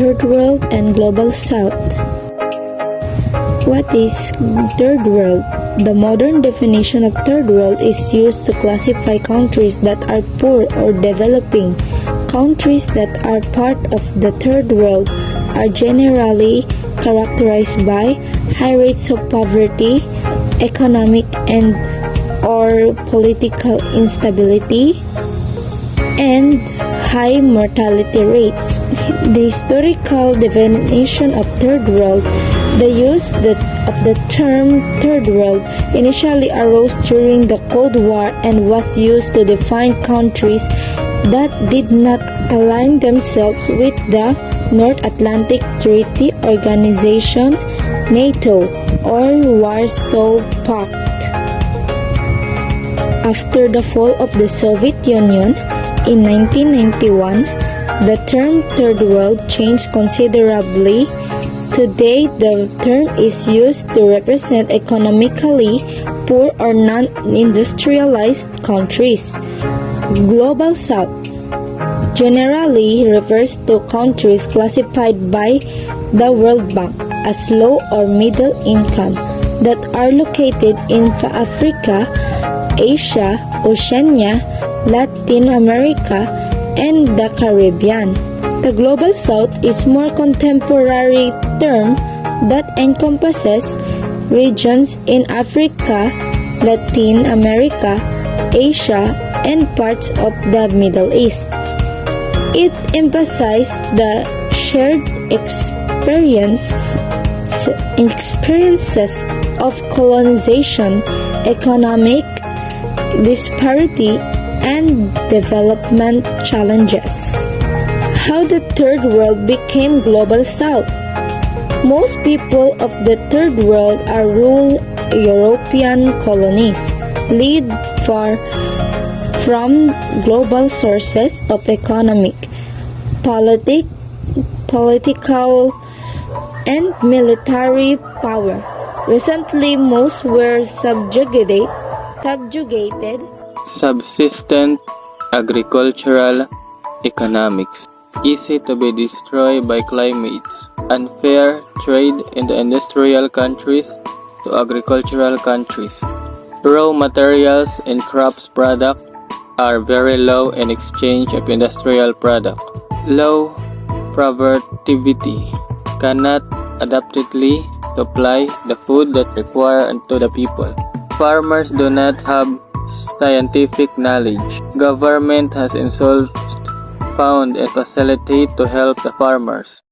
Third World and Global South. What is Third World? The modern definition of Third World is used to classify countries that are poor or developing. Countries that are part of the Third World are generally characterized by high rates of poverty, economic and or political instability, and high mortality rates. The historical definition of Third World. The use of the term Third World initially arose during the Cold War and was used to define countries that did not align themselves with the North Atlantic Treaty Organization, NATO, or Warsaw Pact. After the fall of the Soviet Union in 1991, the term Third World changed considerably. Today, the term is used to represent economically poor or non-industrialized countries. Global South generally refers to countries classified by the World Bank as low or middle income that are located in Africa, Asia, Oceania, Latin America, and the Caribbean. The Global South is a more contemporary term that encompasses regions in Africa, Latin America, Asia, and parts of the Middle East. It emphasizes the shared experiences of colonization, economic disparity, and development challenges. How the Third World became Global South. Most people of the Third World are rural European colonies, lead from global sources of economic, political, and military power. Recently, most were subjugated, subsistent agricultural economics, easy to be destroyed by climates, unfair trade in the industrial countries to agricultural countries. Raw materials and crops product are very low in exchange of industrial product. Low productivity cannot adaptively supply the food that required unto the people. Farmers do not have scientific knowledge. Government has insolved found and facilitate to help the farmers.